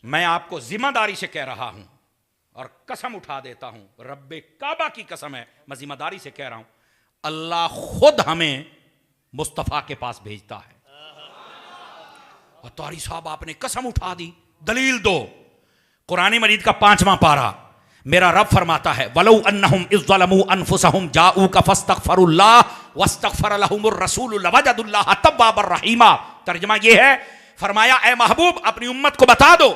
मैं आपको जिम्मेदारी से कह रहा हूं और कसम उठा देता हूं, रब्बे काबा की कसम है, मैं जिम्मेदारी से कह रहा हूं, अल्लाह खुद हमें मुस्तफा के पास भेजता है। और तारी साहब आपने कसम उठा दी, दलील दो। कुरान मजीद का 5वां पारा, मेरा रब फरमाता है वलौ अन्नहुम इज़्ज़लमू अनफुसहुम जाऊका फस्तगफरुल्लाह वस्तगफर लहुमुर रसूल लवजदुल्लाह तव्वाबर रहीमा। तर्जुमा यह है, फरमाया ए महबूब अपनी उम्मत को बता दो,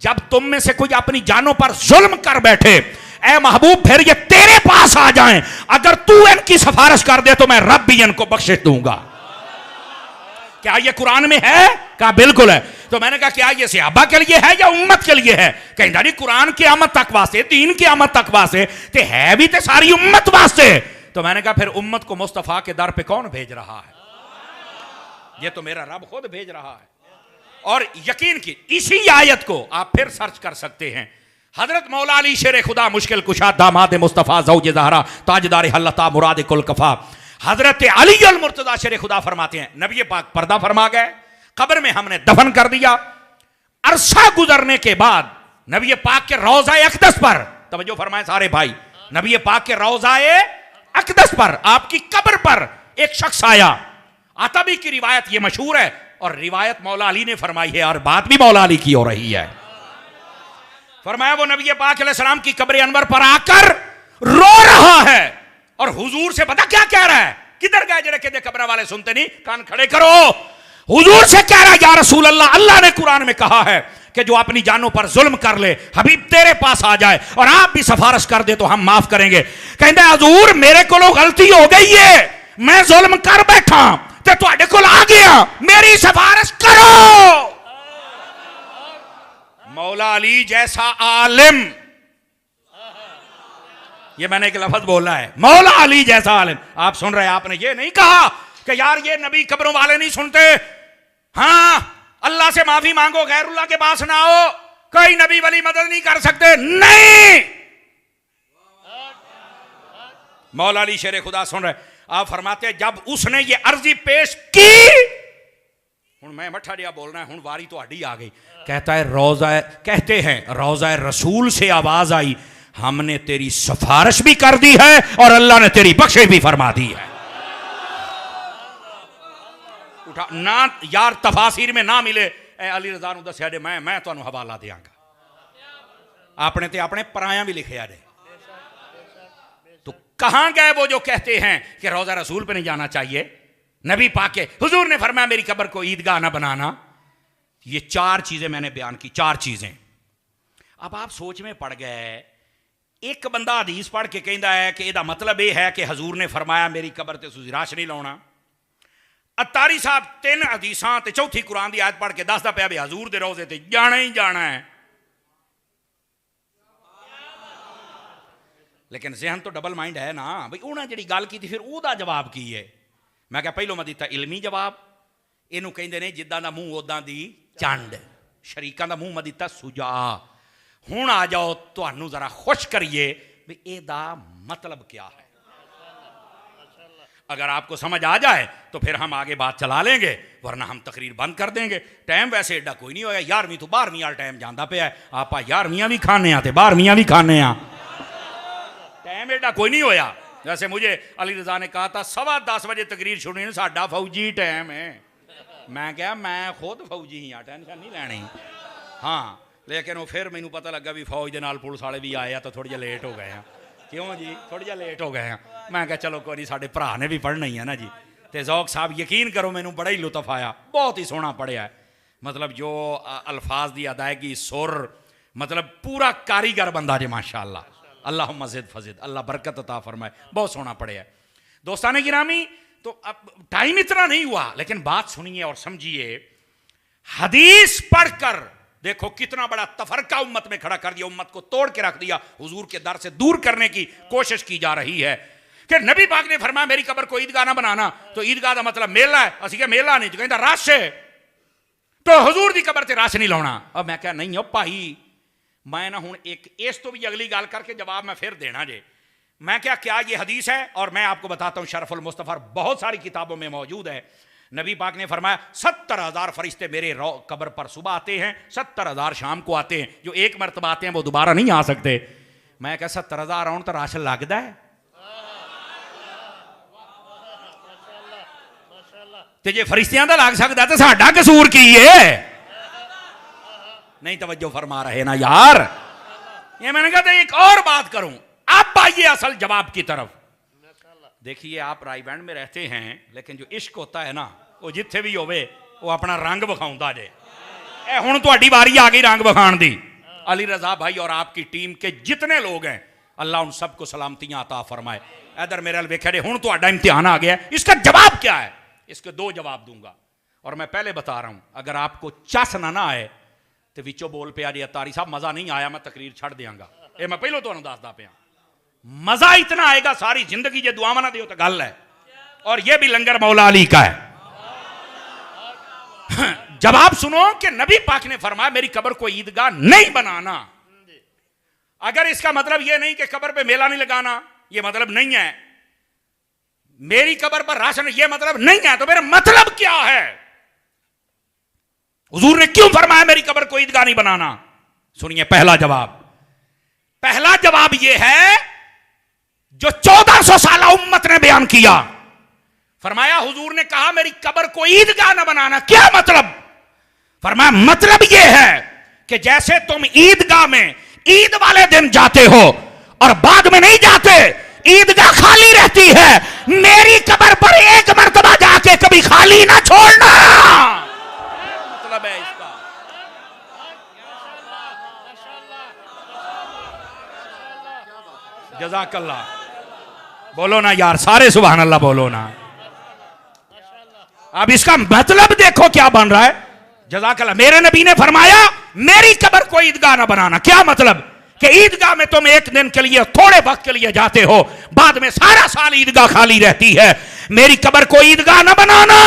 जब तुम में से कोई अपनी जानों पर जुल्म कर बैठे, ए महबूब फिर ये तेरे पास आ जाएं, अगर तू इनकी सिफारिश कर दे तो मैं रब भी इनको बख्शिश दूंगा। क्या ये कुरान में है? कहा बिल्कुल है। तो मैंने कहा क्या ये सहाबा के लिए है या उम्मत के लिए है? कहता नहीं कुरान क़यामत तक वास्ते, दीन क़यामत तक वास्ते ते है भी ते सारी उम्मत वास्ते। तो मैंने कहा फिर उम्मत को मुस्तफा के दर पे कौन भेज रहा है? ये तो मेरा रब खुद भेज रहा है। और यकीन की इसी आयत को आप फिर सर्च कर सकते हैं। हजरत मौला अली शेर खुदा मुश्किल कुशा दामाद मुस्तफा ज़ौज ज़हरा ताजदार हल्लता मुराद कुल कफा, हजरत अली अल मुर्तज़ा शेर खुदा फरमाते हैं, नबी पाक पर्दा फरमा गए, कब्र में हमने दफन कर दिया। अरसा गुजरने के बाद नबी पाक के रोज़ा अक़दस पर, तवज्जो फरमाएं सारे भाई, नबी पाक के रोज़ा अक़दस पर आपकी कब्र पर एक शख्स आया। आतबी की रिवायत यह मशहूर है और रिवायत मौला अली ने फरमाई है और बात भी मौला अली की हो रही है। फरमाया वो नबी पाक अलैहिस्सलाम की कब्र अनवर पर आकर रो रहा है और हुजूर से पता क्या कह रहा है? किधर गए जरा कहते कब्र वाले सुनते नहीं, कान खड़े करो। हुजूर से कह रहा है या रसूल अल्लाह, अल्लाह ने कुरान में कहा है कि जो अपनी जानों पर जुल्म कर ले हबीब तेरे पास आ जाए और आप भी सिफारिश कर दे तो हम माफ करेंगे। कहते हुजूर मेरे को गलती हो गई है, मैं जुल्म कर बैठा ते तुहाडे कोल आ गया, मेरी सिफारिश करो। मौला अली जैसा आलिम, ये मैंने एक लफ्ज बोला है, मौला अली जैसा आलिम। आप सुन रहे हैं, आपने ये नहीं कहा कि यार ये नबी कब्रों वाले नहीं सुनते, हाँ अल्लाह से माफी मांगो, गैरुल्लाह के पास ना आओ, कोई नबी वली मदद नहीं कर सकते। नहीं, मौला अली शेर खुदा सुन रहे, आप फरमाते हैं जब उसने ये अर्जी पेश की, हुन मैं मठा जिहा बोलना है, हुन वारी तो हड्डी आ गई। कहता है रोज़ा, कहते हैं रोज़ा रसूल से आवाज आई, हमने तेरी सिफारिश भी कर दी है और अल्लाह ने तेरी बख्शिश भी फरमा दी है। उठा ना यार, तफासिर में ना मिले ए अली रज़ा नूं दस्या जे, मैं तुहानूं हवाला देंगा, आपने ते अपने पराया भी लिखिया जे। तो कहां गए वो जो कहते हैं कि रोज़ा रसूल पे नहीं जाना चाहिए? नबी पाक के हुजूर ने फरमाया मेरी कब्र को ईदगाह ना बनाना। ये 4 चीजें मैंने बयान की, 4 चीजें। अब आप सोच में पड़ गए, एक बंदा हदीस पढ़ के कहता है कि इसका मतलब यह है कि हजूर ने फरमाया मेरी कब्र ते तुसीं रश नहीं लाउणा। अतारी साहब 3 हदीसां ते चौथी कुरान की आयत पढ़ के दसदा पिया भी हजूर दे रोज़े ते जाना ही जाना है। लेकिन जहन तो डबल माइंड है ना भाई, उन्हें जी गल की फिर उसका जवाब की है? मैं क्या पहलों मैं दिता इलमी जवाब, इनू कहते ने जिदा का मूँह उदा दी चंड, शरीकों का मूँह मैं दिता सुजा। हुण आ जाओ तुहानू जरा खुश करिए भी एदा मतलब क्या है। अगर आपको समझ आ जाए तो फिर हम आगे बात चला लेंगे, वरना हम तकरीर बंद कर देंगे। टाइम वैसे एडा कोई नहीं होया, 11वीं तो 12वीं वाला टाइम जाता पे है, आप 11वीं भी खाने आ 12वीं भी खाने आ, टाइम एडा कोई नहीं होया। जैसे मुझे अली रज़ा ने कहा था 10:15 बजे तकरीर शुरू नहीं, साडा फौजी टाइम है। मैं क्या मैं खुद फौजी ही हाँ, टेंशन नहीं लैनी। हाँ लेकिन वो फिर मैनू पता लगा भी फौज के नाल पुलिस वाले भी आए तो थोड़ी जी लेट हो गए हैं। क्यों जी? थोड़ी जी लेट हो गए हैं। मैं क्या चलो कोई नहीं, साडे भरा ने भी पढ़ना ही है ना जी। तो ज़ौक साहब यकीन करो मैनू बड़ा ही लुत्फ आया, बहुत ही सोहना पढ़िया है। मतलब जो अल्फाज की अदायगी, सुर, मतलब पूरा कारीगर बंदा जे माशाअल्लाह। अल्लाह मज़िद फज़िद, अल्लाह बरकत अता फरमाए, बहुत सोहना पढ़िया है। दोस्ताने गिरामी, तो अब टाइम इतना नहीं हुआ, लेकिन बात सुनिए और समझिए। हदीस पढ़कर देखो कितना बड़ा तफरका उम्मत में खड़ा कर दिया, उम्मत को तोड़ के रख दिया, हुजूर के दर से दूर करने की कोशिश की जा रही है। कि नबी पाक ने फरमाया मेरी कब्र को ईदगाह ना बनाना, तो ईदगाह का मतलब मेला है। असि क्या मेला नहीं, तो कहता रश है, तो हुजूर की कब्र से रश नहीं लाना। अब मैं क्या नहीं हो भाई, मैं ना हूं एक इस तो भी अगली गल करके जवाब मैं फिर देना जे। मैं क्या ये हदीस है और मैं आपको बताता हूं, शरफुल मुस्तफा बहुत सारी किताबों में मौजूद है। नबी पाक ने फरमाया 70,000 फरिश्ते मेरे कब्र पर सुबह आते हैं, 70,000 शाम को आते हैं। जो एक मरतबा आते हैं वो दोबारा नहीं आ सकते। मैं क्या 70,000 आउन तो राशन लगता है? ते जे फरिश्तियां दा लग सकता तो साडा कसूर की है? नहीं तवज्जो फरमा रहे ना यार। ये मैंने कहा एक और बात करूं। अब आइए असल जवाब की तरफ। देखिए आप रायबैंड में रहते हैं, लेकिन जो इश्क होता है ना वो जिथे भी होवे वो अपना रंग विखाउंदा जे। ए हुण तुहाडी वारी आ गई रंग विखाण दी। अली रजा भाई और आपकी टीम के जितने लोग हैं, अल्लाह उन सबको सलामतियां अता फरमाए। इधर मेरे वेखे दे, हुण तुहाडा इम्तिहान आ गया। इसका जवाब क्या है? इसके दो जवाब दूंगा। और मैं पहले बता रहा हूं, अगर आपको चस ना आए तो विचों बोल पे जी अतारी साहब मजा नहीं आया, मैं तकरीर छड़ देंगा। ये मैं पहलों तुहानूं दसदा पिया। मजा इतना आएगा सारी जिंदगी जे दुआवां ना दिओ तो गल है। और ये भी लंगर मौला अली का है। जवाब सुनो कि नबी पाक ने फरमाया मेरी कब्र को ईदगाह नहीं बनाना। अगर इसका मतलब यह नहीं कि कब्र पे मेला नहीं लगाना, यह मतलब नहीं है। मेरी कब्र पर राशन, यह मतलब नहीं है। तो मेरा मतलब क्या है? हुजूर ने क्यों फरमाया मेरी कब्र को ईदगाह नहीं बनाना? सुनिए पहला जवाब यह है जो 1400 साल उम्मत ने बयान किया। फरमाया हुजूर ने कहा मेरी कब्र को ईदगाह न बनाना। क्या मतलब? फरमाया मतलब यह है कि जैसे तुम ईदगाह में ईद वाले दिन जाते हो और बाद में नहीं जाते, ईदगाह खाली रहती है, मेरी कब्र पर एक मर्तबा जाके कभी खाली ना छोड़ना। मतलब है इसका। जज़ाकल्लाह। बोलो ना यार, सारे सुभान अल्लाह बोलो ना। अब इसका मतलब देखो क्या बन रहा है। जज़ाकल्लाह। मेरे नबी ने फरमाया मेरी कब्र को ईदगाह ना बनाना। क्या मतलब? कि ईदगाह में तुम एक दिन के लिए, थोड़े वक्त के लिए जाते हो, बाद में सारा साल ईदगाह खाली रहती है। मेरी कब्र को ईदगाह ना बनाना,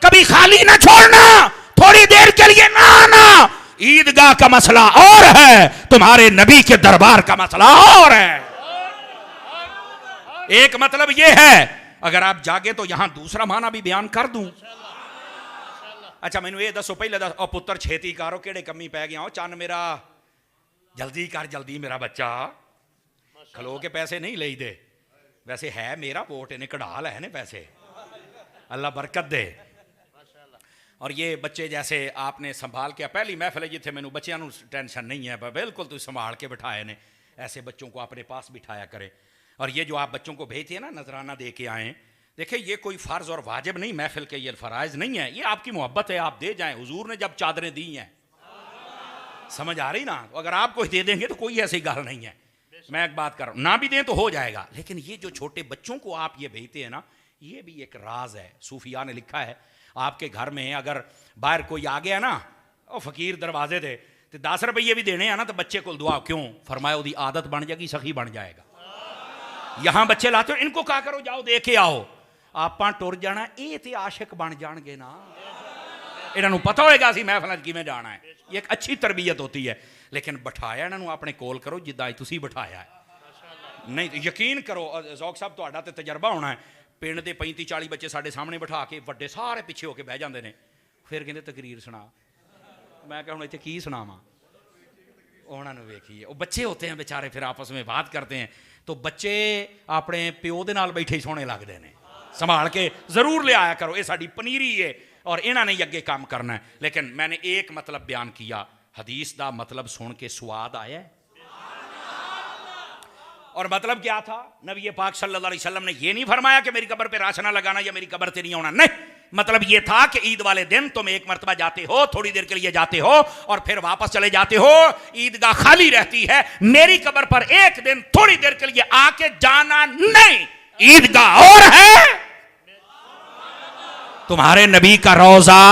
कभी खाली ना छोड़ना, थोड़ी देर के लिए ना आना। ईदगाह का मसला और है, तुम्हारे नबी के दरबार का मसला और है। एक मतलब यह है, अगर आप जागे तो यहां दूसरा माना भी बयान कर दूं। अच्छा मैनू ये दसो, पहले दस ओ पुत्र छेती करो, केड़े कमी पै गया हो, चन मेरा जल्दी कर, जल्दी मेरा बच्चा। खलो के पैसे नहीं ले दे, वैसे है मेरा वोट, इन्हें कढ़ा लै ने पैसे, अल्लाह बरकत दे। और ये बच्चे जैसे आपने संभाल के, पहली महफिल जिथे मैनू बच्चों को टेंशन नहीं है, बिल्कुल तुम संभाल के बिठाए ने, ऐसे बच्चों को अपने पास बिठाया करें। और ये जो आप बच्चों को भेजते हैं ना, नजराना दे के आए, देखिए ये कोई फ़र्ज़ और वाजिब नहीं, महफिल के ये फ़राइज़ नहीं है, ये आपकी मोहब्बत है, आप दे जाएं। हुजूर ने जब चादरें दी हैं, समझ आ रही ना, तो अगर आप कुछ दे देंगे तो कोई ऐसी गल नहीं है। मैं एक बात कर रहा हूँ, ना भी दें तो हो जाएगा, लेकिन ये जो छोटे बच्चों को आप ये भेजते हैं ना, ये भी एक राज है। सूफिया ने लिखा है, आपके घर में अगर बाहर कोई आ गया ना, और फ़कीर दरवाजे दे तो 10 रुपये भी देने हैं ना, तो बच्चे को दुआ क्यों फरमाया, उसकी आदत बन जाएगी, सखी बन जाएगा। यहां बच्चे लाते हो, इनको कहा करो जाओ दे के आओ, आप टुर जाना, ये तो आशिक बन जाएंगे ना। इन्हों पता होएगा असी महफिल किवें जाना है, ये एक अच्छी तरबियत होती है। लेकिन बिठाया इन्हों अपने कोल करो जिदा तुसी बिठाया है। नहीं यकीन करो ज़ौक साहब, तुहाडा ते तजर्बा होना है, पिंड के 35-40 बच्चे साढ़े सामने बिठा के, वड्डे सारे पिछे होके बह जाते हैं, फिर कहते तकरीर सुना। मैं क्या हुण इत्थे की सुनावां, उन्होंने वेखिए, वो बच्चे होते हैं बेचारे, फिर आपस में बात करते हैं, तो बच्चे अपने प्यो दे नाल बैठे सोने लगते हैं। संभाल के जरूर ले आया करो, ये साडी पनीरी है और इन्होंने ही अगे काम करना है। लेकिन मैंने एक मतलब बयान किया, हदीस का मतलब सुन के स्वाद आया है। और मतलब क्या था, नबी पाक सल्लल्लाहु अलैहि वसल्लम ने यह नहीं फरमाया कि मेरी कब्र पे राशना लगाना या मेरी कब्र से नहीं होना, नहीं, मतलब यह था कि ईद वाले दिन तुम एक मरतबा जाते हो, थोड़ी देर के लिए जाते हो और फिर वापस चले जाते हो, ईदगाह खाली रहती है, मेरी कब्र पर एक दिन थोड़ी देर के लिए आके जाना नहीं। ईदगाह और है, तुम्हारे नबी का रोजा।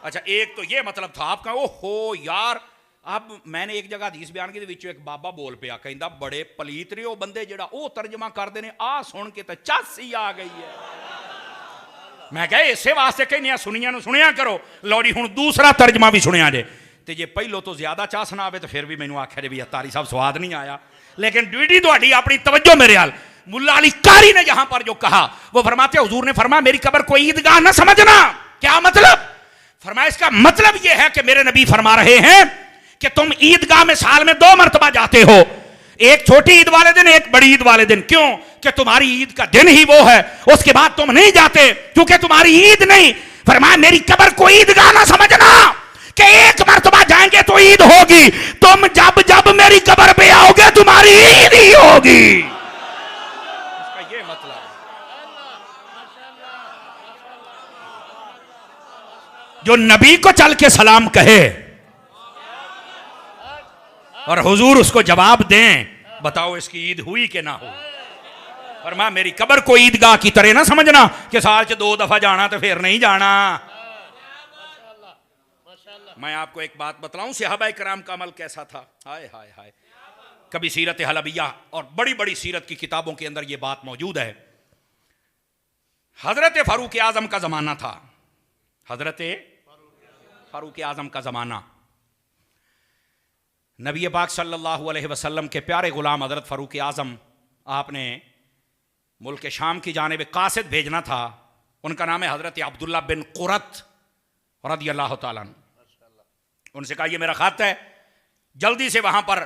अच्छा एक तो ये मतलब था आपका। ओ हो यार, अब मैंने एक जगह हदीस बयान की, एक बाबा बोल पिया, कहंदा बड़े पलीत रहे हो बंदे, जेड़ा ओ तर्जमा करते हैं, आ सुन के तो चस ही आ गई है। मैं कहा इसे वास्ते कहने सुनिया सुनिया करो, लौड़ी हुण दूसरा तर्जमा भी सुनिया जे, तो जे पहलों तो ज्यादा चास ना आवे तो फिर भी मैनू आख्या जे भी अतारी साहब स्वाद नहीं आया। लेकिन ड्यूटी तुहाडी अपनी तवज्जो मेरे हाल, मुल्ला अली कारी ने यहां पर जो कहा वो फरमाते, हुजूर ने फरमाया मेरी कब्र को ईदगाह ना समझना। क्या मतलब? फरमाया इसका मतलब यह है कि मेरे नबी फरमा रहे हैं कि तुम ईदगाह में साल में 2 मरतबा जाते हो, एक छोटी ईद वाले दिन, एक बड़ी ईद वाले दिन। क्यों? कि तुम्हारी ईद का दिन ही वो है, उसके बाद तुम नहीं जाते क्योंकि तुम्हारी ईद नहीं। फरमाया मेरी कब्र को ईदगाह ना समझना कि एक मरतबा जाएंगे तो ईद होगी, तुम जब जब मेरी कब्र पे आओगे तुम्हारी ईद ही होगी। इसका ये मतलब है। जो नबी को चल के सलाम कहे और हुजूर उसको जवाब दें, बताओ इसकी ईद हुई कि ना हुई? फरमाया मेरी कब्र को ईदगाह की तरह ना समझना कि साल च 2 दफा जाना तो फिर नहीं जाना। मैं आपको एक बात बतलाऊं, सहाबा कराम का अमल कैसा था। हाय हाय हाय। कभी सीरत हलबिया और बड़ी बड़ी सीरत की किताबों के अंदर यह बात मौजूद है। हजरत फारूक आजम का जमाना था, हजरत फारूक आजम का जमाना। नबी पाक सल्लल्लाहु अलैहि वसल्लम के प्यारे गुलाम हजरत फारूक आजम, आपने मुल्क शाम की जानिब कासिद भेजना था। उनका नाम है हजरत अब्दुल्ला बिन कुरत रदियल्लाहु ताला अन्हु। उनसे कहा यह मेरा खत है, जल्दी से वहां पर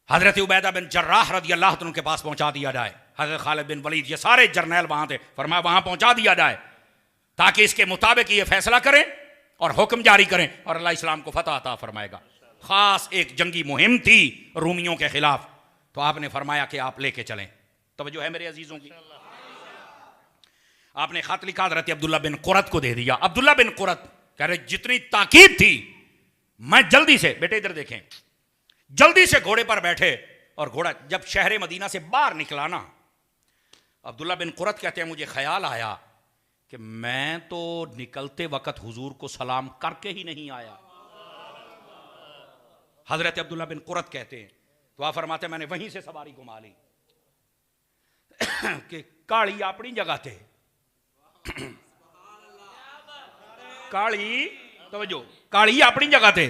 हजरत उबैदा बिन जर्राह रदियल्लाहु अन्हु के पास पहुंचा दिया जाए। हजरत खालिद बिन वलीद, ये सारे जर्नैल वहां थे। फरमाया वहां पहुंचा दिया जाए ताकि इसके मुताबिक ये फैसला करें और हुक्म जारी करें और अल्लाह इस्लाम को फतह अता फरमाएगा। खास एक जंगी मुहिम थी रूमियों के खिलाफ, तो आपने फरमाया कि आप लेके चलें। तवज्जो है मेरे अजीजों की। आपने खत लिखा, हजरत अब्दुल्ला बिन कुरत को दे दिया। अब्दुल्ला बिन कुरत कह रहे जितनी ताकीद थी, मैं जल्दी से, बेटे इधर देखें, जल्दी से घोड़े पर बैठे और घोड़ा जब शहर मदीना से बाहर निकला ना, अब्दुल्ला बिन कुरत कहते हैं मुझे ख्याल आया कि मैं तो निकलते वक्त हुजूर को सलाम करके ही नहीं आया। हजरत अब्दुल्ला बिन कुरत कहते हैं, तो आप फरमाते मैंने वहीं से सवारी घुमा ली कि काली अपनी जगह थे, काली तवज्जो, काली अपनी जगह थे,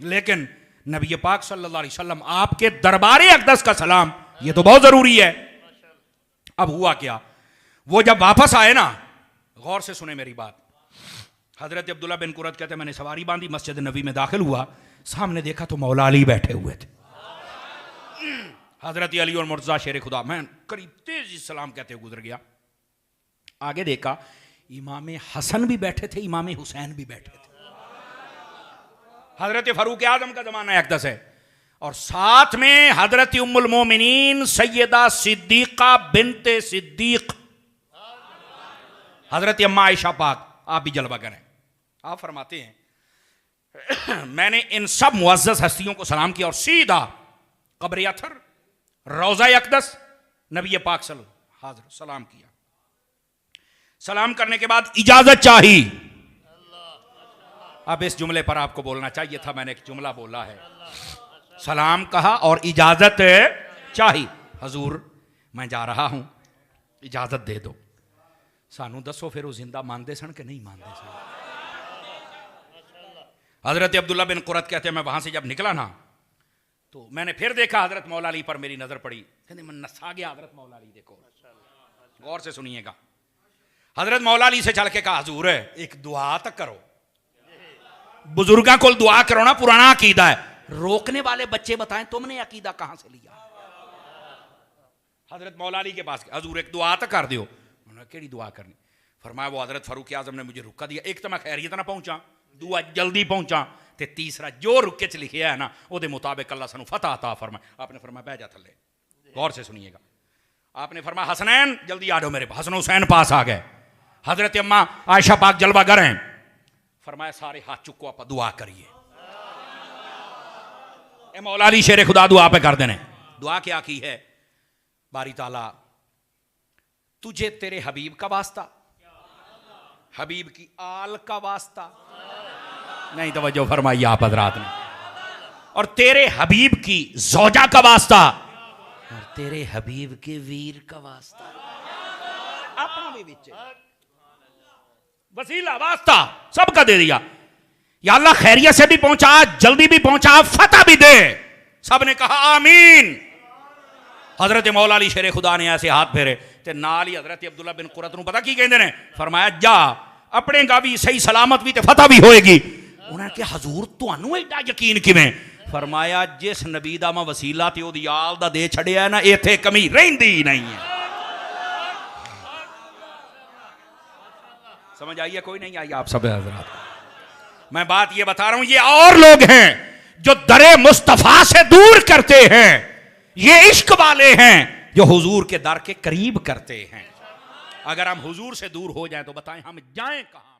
लेकिन नबी पाक सल्लल्लाहु अलैहि वसल्लम आपके दरबारे अक़दस का सलाम, ये तो बहुत जरूरी है। अब हुआ क्या, वो जब वापस आए ना, गौर से सुने मेरी बात, हजरत अब्दुल्ला बिन कुरत कहते मैंने सवारी बांधी, मस्जिद नबी में दाखिल हुआ, सामने देखा तो मौला अली बैठे हुए थे, हजरत अली और मुर्तज़ा शेर खुदा। मैं करीब तेजी सलाम कहते हुए गुजर गया। आगे देखा इमाम हसन भी बैठे थे, इमाम हुसैन भी बैठे थे। हजरत फारूक आजम का जमाना अक़दस है और साथ में हजरत उम्मुल मोमिनीन सैयदा सिद्दीक़ा बिनते सिद्दीक़, हजरत अम्मा आयशा पाक, आप भी जलवा करें। आप फरमाते हैं मैंने इन सब मुअज़्ज़ज़ हस्तियों को सलाम किया और सीधा कब्र अथर रोज़ा अक़दस नबी पाक सल्लल्लाहु हाज़िर सलाम किया। सलाम करने के बाद इजाजत चाही। अब इस जुमले पर आपको बोलना चाहिए था, मैंने एक जुमला बोला है, सलाम कहा और इजाजत चाही। हजूर मैं जा रहा हूं, इजाजत दे दो। सानू दसो फिर वो जिंदा मानते सन कि नहीं मानते सन। हजरत अब्दुल्ला बिन कुरत कहते हैं मैं वहां से जब निकला ना, तो मैंने फिर देखा हजरत मौला अली पर मेरी नजर पड़ी। कहते मैं नसा गया हजरत मौला अली, देखो गौर से सुनिएगा। हजरत मौला अली से चल के कहा हजूर एक दुआ तक करो, बुजुर्गों को दुआ करो ना, पुराना अकीदा है। रोकने वाले बच्चे बताएं तुमने अकीदा कहां से लिया। हजरत मौला अली के पास हजूर एक दुआ तक कर दियो। उन्होंने केड़ी दुआ करनी? फरमाया वो हजरत फारूक आजम ने मुझे रुका दिया, एक तो मैं खैरियत ना पहुंचा, दुआ जल्दी पहुंचा, ते तीसरा जो रुके च लिखे है ना वो मुताबिक अल्लाह सानू फतह अता फरमाए। आपने फरमाया बह जा थले। गौर से सुनिएगा। आपने फरमाया हसनैन जल्दी आ जाओ मेरे पास। हसन हुसैन पास आ गए। हजरत अम्मा आयशा पाक जलवा गर हैं। फरमाया सारे हाथ चुको, आप दुआ करिए। ए मौला अली शेर खुदा दुआ पे कर देने। दुआ क्या की है? बारी ताला तुझे तेरे हबीब का वास्ता, हबीब की आल का वास्ता, नहीं तवज्जो फरमाई आप हजरात ने, और तेरे हबीब की ज़ौजा का वास्ता और तेरे हबीब के वीर का वास्ता, अपना भी बिच वसीला वास्ता सबका दे दिया। या अल्लाह खैरियत से भी पहुंचा, जल्दी भी पहुंचा, फतह भी दे। सबने कहा आमीन। हजरत मौला अली शेरे खुदा ने ऐसे हाथ फेरे ते नाल ही हजरत अब्दुल्ला बिन कुरत नूं पता की कहंदे ने, फरमाया जा अपने गा भी सही सलामत भी ते फतह भी होएगी। उन्होंने कहा हजूर तुहानू एडा यकीन किवें? फरमाया जिस नबी दा मैं वसीला ते ओदी आल दा दे छड़िया ना, इत्थे कमी रहिंदी ही नहीं है। समझ आई है कोई नहीं आई आप सब हजरात? मैं बात ये बता रहा हूं, ये और लोग हैं जो दरे मुस्तफा से दूर करते हैं, ये इश्क वाले हैं जो हुजूर के दर के करीब करते हैं। अगर हम हुजूर से दूर हो जाएं तो बताएं हम जाएं कहां?